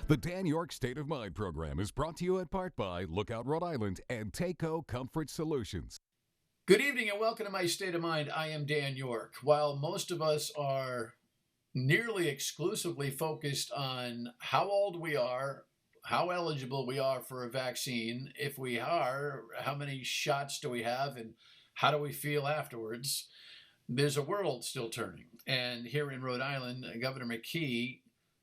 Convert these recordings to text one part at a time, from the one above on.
The Dan York State of Mind program is brought to you in part by Lookout Rhode Island and Takeo Comfort Solutions. Good evening and welcome to my State of Mind. I am Dan York. While most of us are nearly exclusively focused on how old we are, how eligible we are for a vaccine, if we are, how many shots do we have, and how do we feel afterwards, there's a world still turning. And here in Rhode Island, Governor McCue,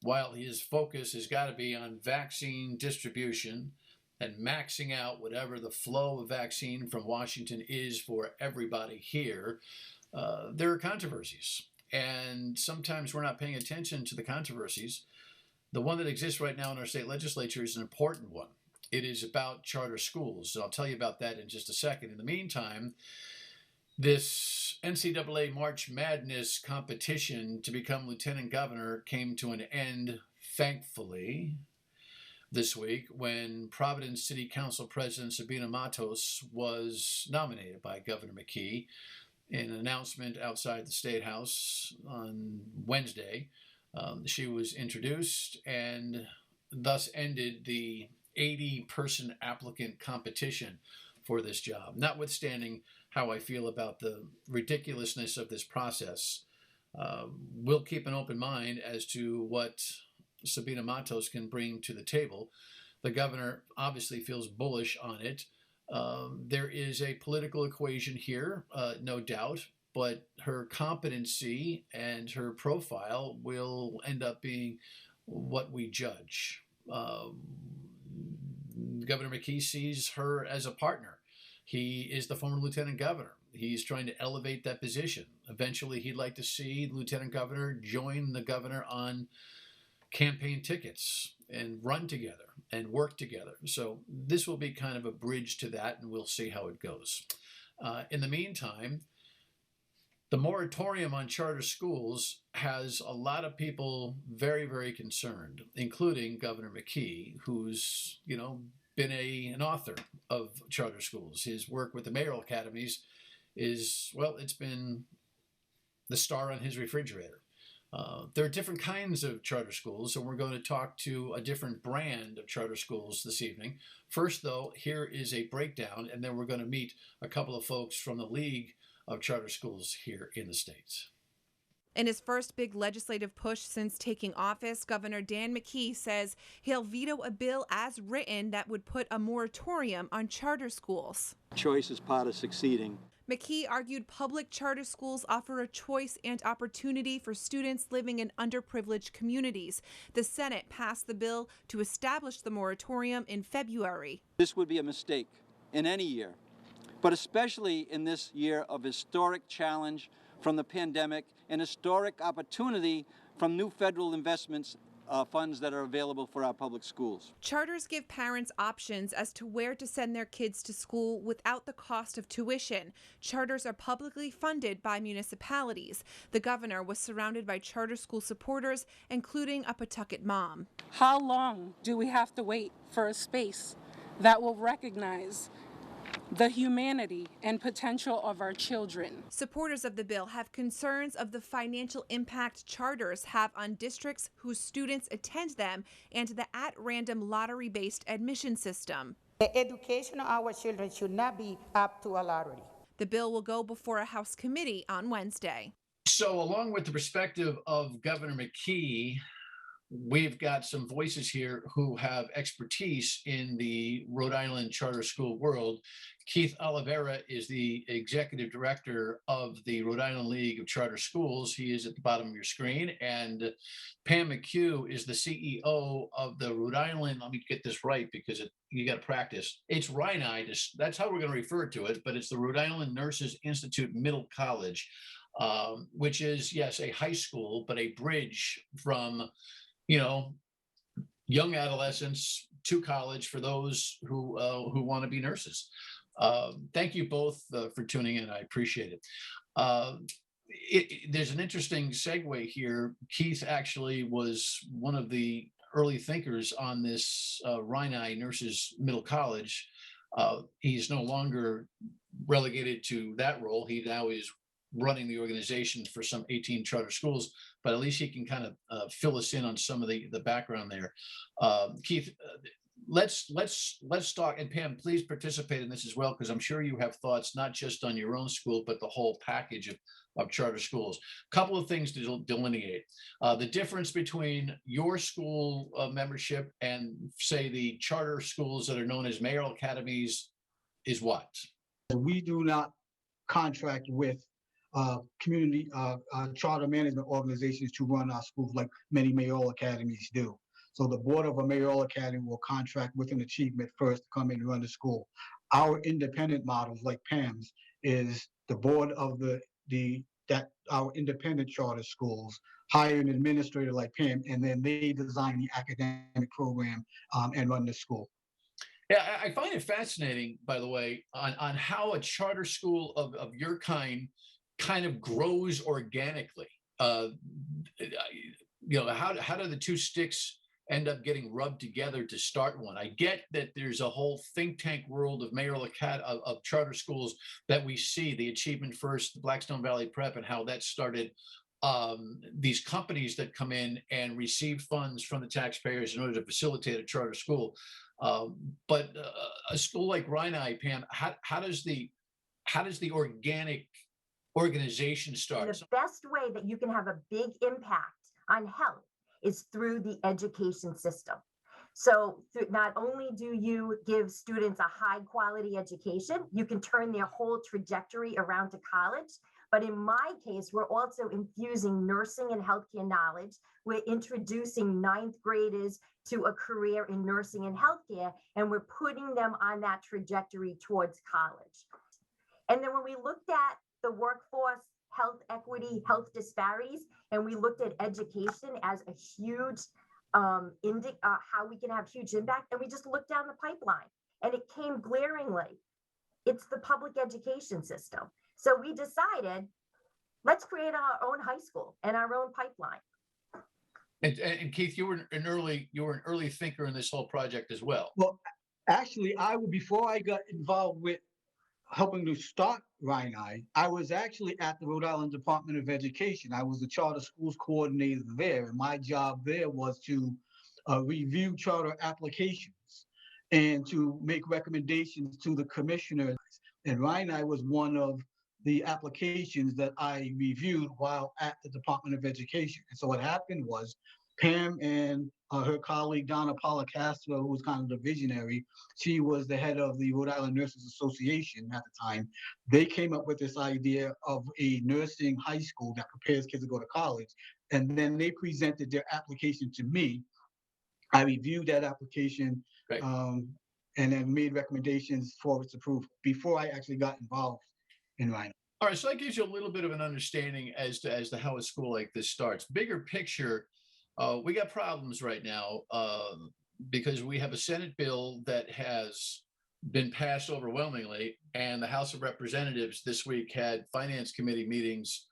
while his focus has got to be on vaccine distribution and maxing out whatever the flow of vaccine from Washington is for everybody here, there are controversies. And sometimes we're not paying attention to the controversies. The one that exists right now in our state legislature is an important one. It is about charter schools. So I'll tell you about that in just a second. In the meantime, this NCAA March Madness competition to become lieutenant governor came to an end, thankfully, this week when Providence City Council President Sabina Matos was nominated by Governor McCue in an announcement outside the State House on Wednesday. She was introduced and thus ended the 80-person applicant competition for this job. Notwithstanding how I feel about the ridiculousness of this process, we'll keep an open mind as to what Sabina Matos can bring to the table. The governor obviously feels bullish on it. There is a political equation here, no doubt, but her competency and her profile will end up being what we judge. Governor McCue sees her as a partner. He is the former lieutenant governor. He's trying to elevate that position. Eventually, he'd like to see the lieutenant governor join the governor on campaign tickets and run together and work together. So this will be kind of a bridge to that, and we'll see how it goes. In the meantime, the moratorium on charter schools has a lot of people very, very concerned, including Governor McCue, who's, been an author of charter schools. His work with the mayoral academies is, it's been the star on his refrigerator. There are different kinds of charter schools, and we're going to talk to a different brand of charter schools this evening. First, though, here is a breakdown, and then we're going to meet a couple of folks from the League of Charter Schools here in the States. In his first big legislative push since taking office, Governor Dan McCue says he'll veto a bill as written that would put a moratorium on charter schools. Choice is part of succeeding. McCue argued public charter schools offer a choice and opportunity for students living in underprivileged communities. The Senate passed the bill to establish the moratorium in February. This would be a mistake in any year, but especially in this year of historic challenge from the pandemic and historic opportunity from new federal investments funds that are available for our public schools. Charters give parents options as to where to send their kids to school without the cost of tuition. Charters are publicly funded by municipalities. The governor was surrounded by charter school supporters, including a Pawtucket mom. How long do we have to wait for a space that will recognize the humanity and potential of our children? Supporters of the bill have concerns of the financial impact charters have on districts whose students attend them and the at-random lottery-based admission system. The education of our children should not be up to a lottery. The bill will go before a House committee on Wednesday. So along with the perspective of Governor McCue, we've got some voices here who have expertise in the Rhode Island charter school world. Keith Oliveira is the executive director of the Rhode Island League of Charter Schools. He is at the bottom of your screen. And Pam McCue is the CEO of the Rhode Island, let me get this right because you got to practice. It's Rhode, that's how we're going to refer to it, but it's the Rhode Island Nurses Institute Middle College, which is, yes, a high school, but a bridge from young adolescents to college for those who want to be nurses. Thank you both for tuning in. I appreciate it. There's an interesting segue here. Keith actually was one of the early thinkers on this Rhode Nurses Middle College. He's no longer relegated to that role. He now is running the organization for some 18 charter schools, but at least he can kind of fill us in on some of the background there. Keith, let's talk, and Pam, please participate in this as well, because I'm sure you have thoughts not just on your own school, but the whole package of charter schools. A couple of things to delineate. The difference between your school membership and, say, the charter schools that are known as mayoral academies is what? We do not contract with community charter management organizations to run our schools like many mayoral academies do. So the board of a mayoral academy will contract with an achievement first to come in and run the school. Our independent models, like Pam's, is the board of our independent charter schools hire an administrator like Pam, and then they design the academic program and run the school. Yeah, I find it fascinating, by the way, on how a charter school of your kind of grows organically. How do the two sticks end up getting rubbed together to start one? I get that there's a whole think tank world of mayoral of charter schools that we see, the Achievement First, the Blackstone Valley Prep, and how that started. These companies that come in and receive funds from the taxpayers in order to facilitate a charter school. But a school like Rhode, Pam, how does the organic organization start? The best way that you can have a big impact on health is through the education system. So not only do you give students a high quality education, you can turn their whole trajectory around to college. But in my case, we're also infusing nursing and healthcare knowledge. We're introducing ninth graders to a career in nursing and healthcare, and we're putting them on that trajectory towards college. And then when we looked at the workforce, health equity, health disparities, and we looked at education as a huge how we can have huge impact, and we just looked down the pipeline, and it came glaringly. It's the public education system. So we decided, let's create our own high school and our own pipeline. And Keith, you were an early thinker in this whole project as well. Well, actually, before I got involved with helping to start Rhode, I was actually at the Rhode Island Department of Education. I was the charter schools coordinator there, and my job there was to review charter applications and to make recommendations to the commissioners. And Rhode was one of the applications that I reviewed while at the Department of Education. And so what happened was Pam and her colleague, Donna Policastro, who was kind of the visionary, she was the head of the Rhode Island Nurses Association at the time. They came up with this idea of a nursing high school that prepares kids to go to college. And then they presented their application to me. I reviewed that application, right, and then made recommendations for its approval before I actually got involved in Rhode. All right, so that gives you a little bit of an understanding as to how a school like this starts. Bigger picture, we got problems right now because we have a Senate bill that has been passed overwhelmingly, and the House of Representatives this week had Finance Committee meetings,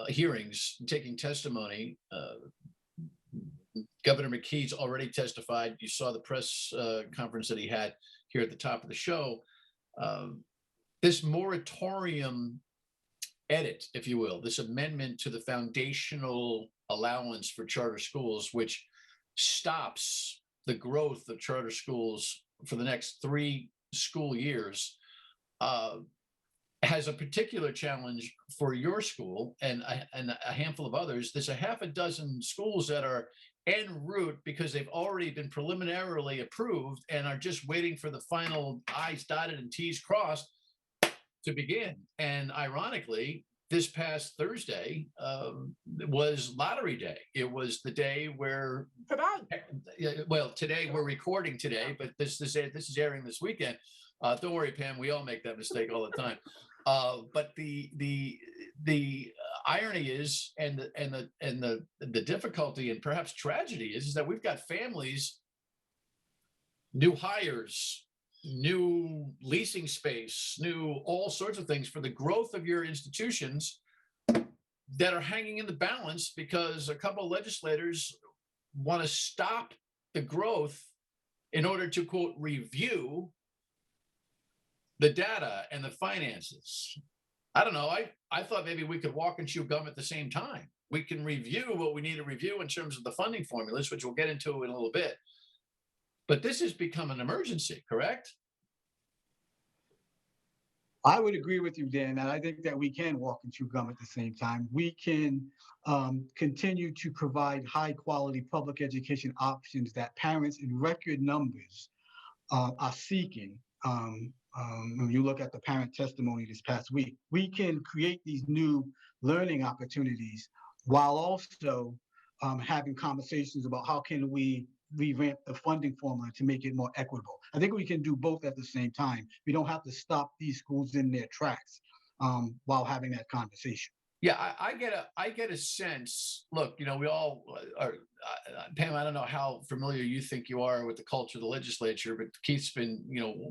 hearings, taking testimony. Governor McCue's already testified. You saw the press conference that he had here at the top of the show. This moratorium edit, if you will, this amendment to the foundational allowance for charter schools, which stops the growth of charter schools for the next 3 school years, has a particular challenge for your school and a handful of others. There's a half a dozen schools that are en route because they've already been preliminarily approved and are just waiting for the final I's dotted and T's crossed to begin. And ironically, this past Thursday was lottery day. It was the day where today we're recording today, but this is airing this weekend. Don't worry, Pam, we all make that mistake all the time. But the irony is, and the difficulty and perhaps tragedy is that we've got families, new hires, new leasing space, new all sorts of things for the growth of your institutions that are hanging in the balance because a couple of legislators want to stop the growth in order to, quote, review the data and the finances. I don't know. I thought maybe we could walk and chew gum at the same time. We can review what we need to review in terms of the funding formulas, which we'll get into in a little bit. But this has become an emergency, correct? I would agree with you, Dan, and I think that we can walk and chew gum at the same time. We can continue to provide high quality public education options that parents in record numbers are seeking. When you look at the parent testimony this past week, we can create these new learning opportunities while also having conversations about how can we revamp the funding formula to make it more equitable. I think we can do both at the same time. We don't have to stop these schools in their tracks while having that conversation. Yeah, I get a sense. Look, we all are. Pam, I don't know how familiar you think you are with the culture of the legislature, but Keith's been,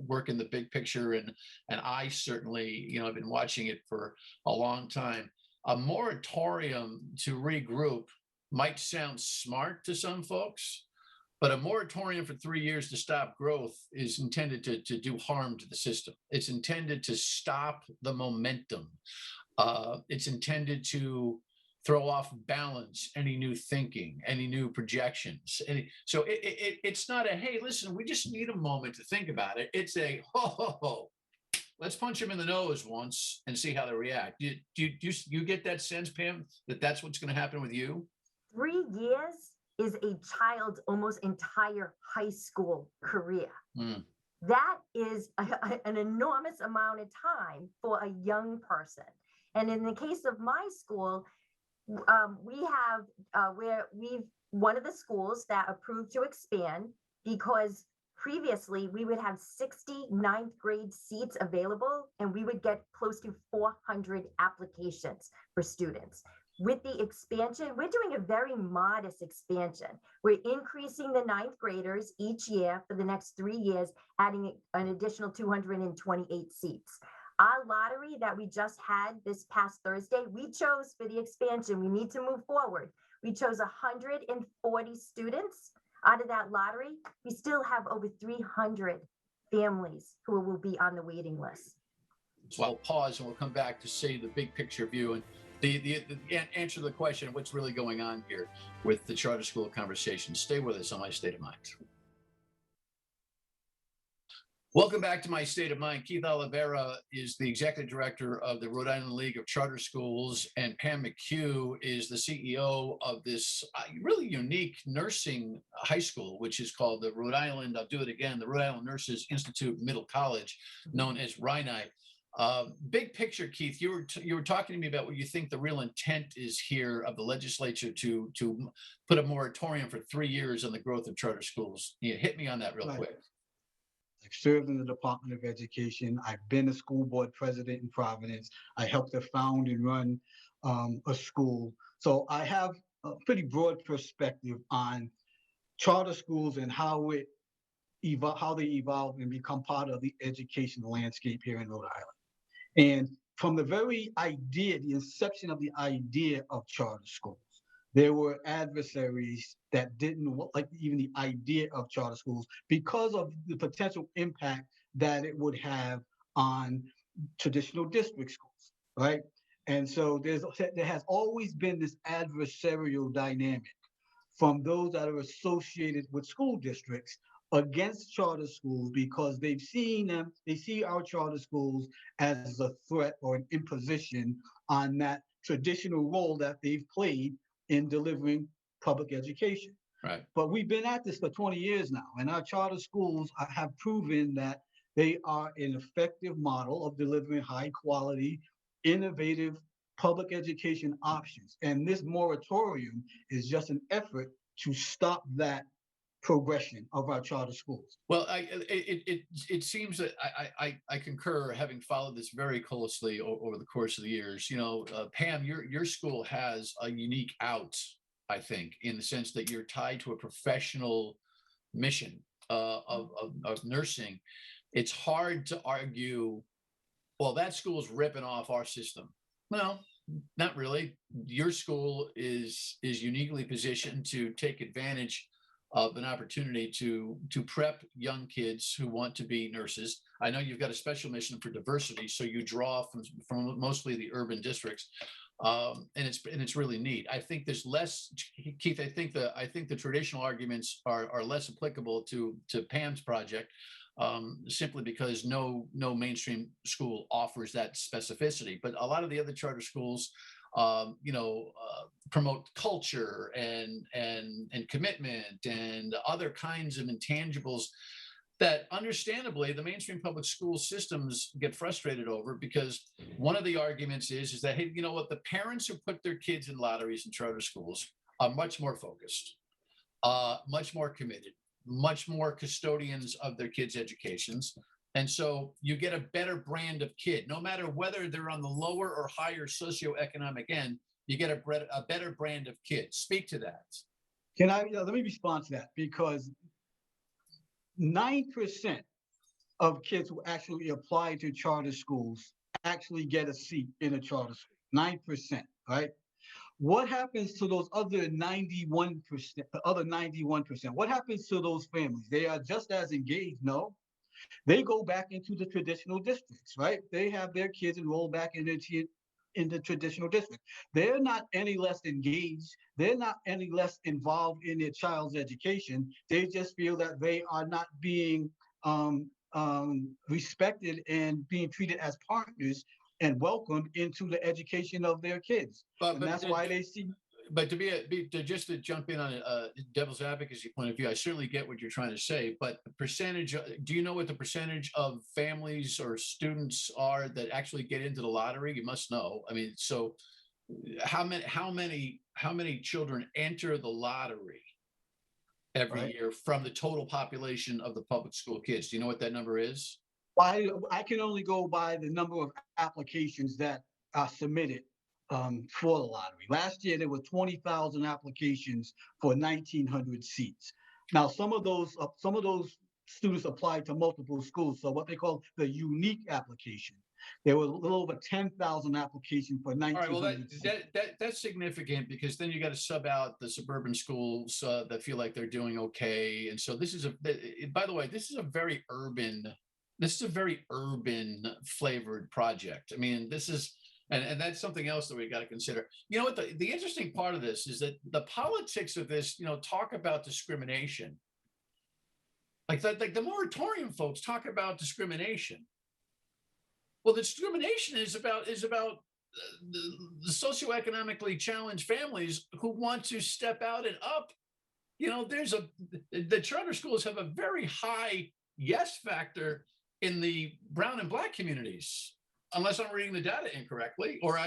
working the big picture, and I certainly, I've been watching it for a long time. A moratorium to regroup might sound smart to some folks, but a moratorium for 3 years to stop growth is intended to do harm to the system. It's intended to stop the momentum. It's intended to throw off balance any new thinking, any new projections. So it's not a, hey, listen, we just need a moment to think about it. It's a, let's punch them in the nose once and see how they react. Do you get that sense, Pam, that that's what's going to happen with you? 3 years is a child's almost entire high school career. That is an enormous amount of time for a young person. And in the case of my school, we have one of the schools that approved to expand, because previously we would have 60 ninth grade seats available, and we would get close to 400 applications for students. With the expansion, we're doing a very modest expansion. We're increasing the ninth graders each year for the next 3 years, adding an additional 228 seats. Our lottery that we just had this past Thursday, we chose for the expansion. We need to move forward. We chose 140 students out of that lottery. We still have over 300 families who will be on the waiting list. So I'll pause and we'll come back to see the big picture view and the answer to the question, what's really going on here with the charter school conversation. Stay with us on My State of Mind. Welcome back to My State of Mind. Keith Oliveira is the executive director of the Rhode Island League of Charter Schools, and Pam McCue is the CEO of this really unique nursing high school, which is called the Rhode Island, I'll do it again, the Rhode Island Nurses Institute Middle College, known as Rhode. Big picture, Keith, you were talking to me about what you think the real intent is here of the legislature to put a moratorium for 3 years on the growth of charter schools. You hit me on that real quick. I've served in the Department of Education. I've been a school board president in Providence. I helped to found and run a school. So I have a pretty broad perspective on charter schools and how they evolve and become part of the education landscape here in Rhode Island. And from the very idea, the inception of the idea of charter schools, there were adversaries that didn't like even the idea of charter schools because of the potential impact that it would have on traditional district schools, right? And so there has always been this adversarial dynamic from those that are associated with school districts against charter schools, because they see our charter schools as a threat or an imposition on that traditional role that they've played in delivering public education. Right. But we've been at this for 20 years now, and our charter schools have proven that they are an effective model of delivering high quality, innovative public education options. And this moratorium is just an effort to stop that progression of our charter schools. Well, it seems that I concur, having followed this very closely over the course of the years. Pam, your school has a unique out, I think, in the sense that you're tied to a professional mission of nursing. It's hard to argue, well, that school's ripping off our system. No, not really. Your school is uniquely positioned to take advantage of an opportunity to prep young kids who want to be nurses. I know you've got a special mission for diversity, so you draw from mostly the urban districts, and it's really neat. I think there's less, Keith. I think the traditional arguments are less applicable to Pam's project, simply because no mainstream school offers that specificity. But a lot of the other charter schools, promote culture and commitment and other kinds of intangibles that understandably the mainstream public school systems get frustrated over, because one of the arguments is that, hey, you know what, the parents who put their kids in lotteries in charter schools are much more focused, much more committed, much more custodians of their kids' educations. And so you get a better brand of kid, no matter whether they're on the lower or higher socioeconomic end, you get a better brand of kid. Speak to that. Let me respond to that, because 9% of kids who actually apply to charter schools actually get a seat in a charter school. 9%, right? What happens to those other 91%? What happens to those families? They are just as engaged, no? They go back into the traditional districts, right? They have their kids enrolled back in the traditional district. They're not any less engaged. They're not any less involved in their child's education. They just feel that they are not being respected and being treated as partners and welcomed into the education of their kids. And that's why they see. But just to jump in on a devil's advocacy point of view, I certainly get what you're trying to say. But the percentage, do you know what the percentage of families or students are that actually get into the lottery? You must know. I mean, so how many children enter the lottery every year from the total population of the public school kids? Do you know what that number is? I can only go by the number of applications that are submitted for the lottery. Last year, there were 20,000 applications for 1,900 seats. Now, some of those students applied to multiple schools, so what they call the unique application. There were a little over 10,000 applications for 1,900 All right, well, seats. that's significant, because then you got to sub out the suburban schools that feel like they're doing okay. And so by the way, this is a very urban flavored project. I mean, this is, and that's something else that we got to consider. You know what, the interesting part of this is that the politics of this, talk about discrimination. Like the moratorium folks talk about discrimination. Well, the discrimination is about the socioeconomically challenged families who want to step out and up. The charter schools have a very high yes factor in the brown and black communities, unless I'm reading the data incorrectly, or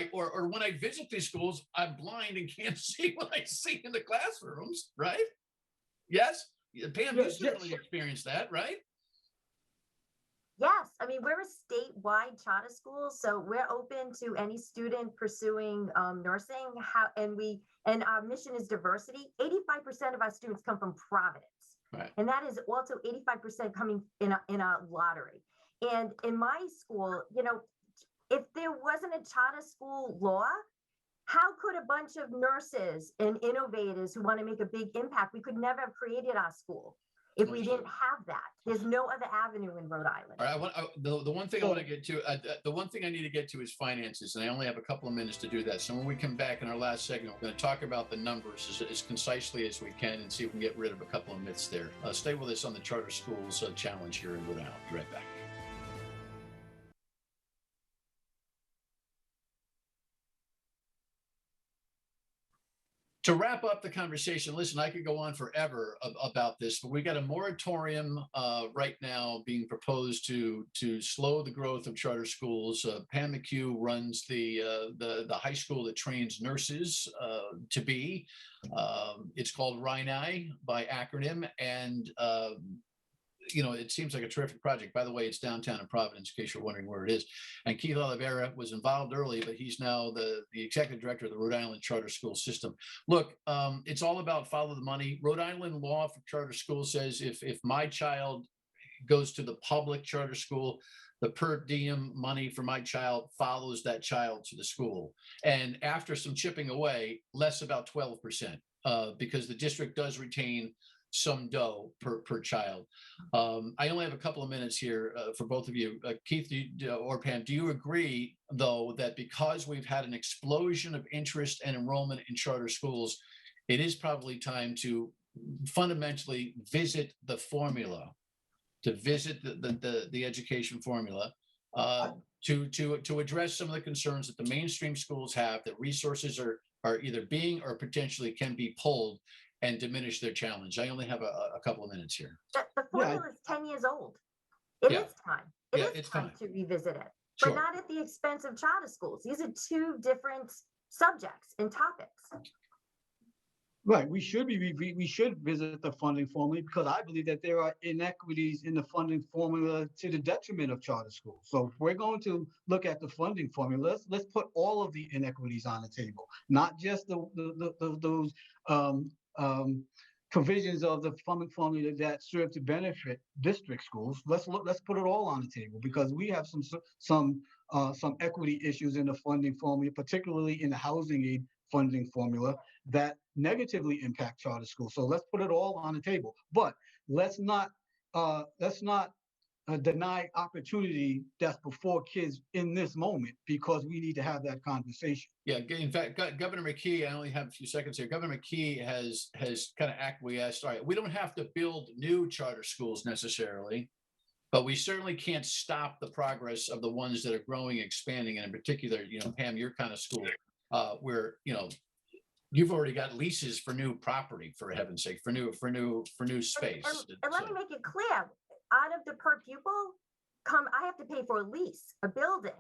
when I visit these schools, I'm blind and can't see what I see in the classrooms, right? Yes? Pam, you certainly experienced that, right? Yes, I mean, we're a statewide charter school, so we're open to any student pursuing nursing. And our mission is diversity. 85% of our students come from Providence. Right. And that is also 85% coming in a lottery. And in my school, if there wasn't a charter school law, how could a bunch of nurses and innovators who want to make a big impact, we could never have created our school if we didn't have that. There's no other avenue in Rhode Island. All right, the one thing I want to get to, the one thing I need to get to is finances, and I only have a couple of minutes to do that. So when we come back in our last segment, we're going to talk about the numbers as concisely as we can and see if we can get rid of a couple of myths there. Stay with us on the Charter Schools Challenge here in Rhode Island. Be right back. To wrap up the conversation, listen, I could go on forever about this, but we got a moratorium right now being proposed to slow the growth of charter schools. Pam McCue runs the high school that trains nurses to be. It's called Rhode by acronym, and it seems like a terrific project. By the way, it's downtown in Providence, in case you're wondering where it is. And Keith Oliveira was involved early, but he's now the executive director of the Rhode Island Charter School System. Look, it's all about follow the money. Rhode Island law for charter schools says if my child goes to the public charter school, the per diem money for my child follows that child to the school. And after some chipping away, less about 12%, because the district does retain some dough per child. I only have a couple of minutes here for both of you. Keith or Pam, do you agree, though, that because we've had an explosion of interest and enrollment in charter schools, it is probably time to fundamentally visit the formula, to visit the education formula, to address some of the concerns that the mainstream schools have, that resources are either being or potentially can be pulled and diminish their challenge? I only have a couple of minutes here. The formula is 10 years old. It Yeah. is time. It's time to revisit it, Sure. but not at the expense of charter schools. These are two different subjects and topics. Right, we should visit the funding formula because I believe that there are inequities in the funding formula to the detriment of charter schools. So if we're going to look at the funding formula, let's put all of the inequities on the table, not just those provisions of the funding formula that serve to benefit district schools. Let's put it all on the table because we have some equity issues in the funding formula, particularly in the housing aid funding formula, that negatively impact charter schools. So let's put it all on the table. But let's not deny opportunity that's before kids in this moment, because we need to have that conversation. Yeah, in fact, Governor McCue, I only have a few seconds here. Governor McCue has kind of acquiesced. All right, we don't have to build new charter schools necessarily, but we certainly can't stop the progress of the ones that are growing, expanding, and in particular, Pam, your kind of school, where you've already got leases for new property, for heaven's sake, for new space. And let me make it clear. Out of the per pupil, I have to pay for a lease, a building.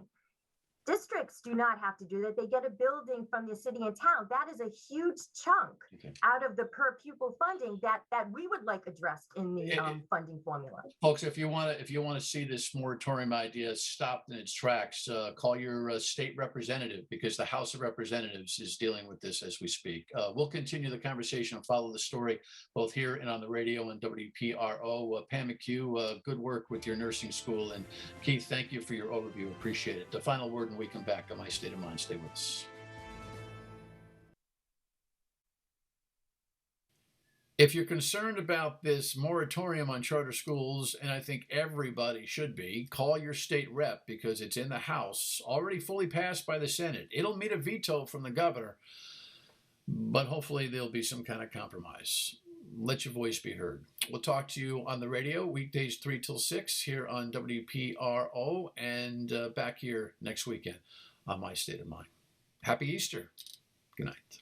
Districts do not have to do that. They get a building from the city and town. That is a huge chunk out of the per pupil funding that we would like addressed in the funding formula. Folks, if you want to see this moratorium idea stopped in its tracks, call your state representative, because the House of Representatives is dealing with this as we speak. We'll continue the conversation and follow the story both here and on the radio and WPRO. Pam McCue, good work with your nursing school, and Keith, thank you for your overview. Appreciate it. The final word when we come back on My State of Mind. Stay with us. If you're concerned about this moratorium on charter schools, and I think everybody should be, call your state rep, because it's in the House, already fully passed by the Senate. It'll meet a veto from the governor, but hopefully there'll be some kind of compromise. Let your voice be heard. We'll talk to you on the radio weekdays 3 till 6 here on WPRO, and back here next weekend on My State of Mind. Happy Easter. Good night.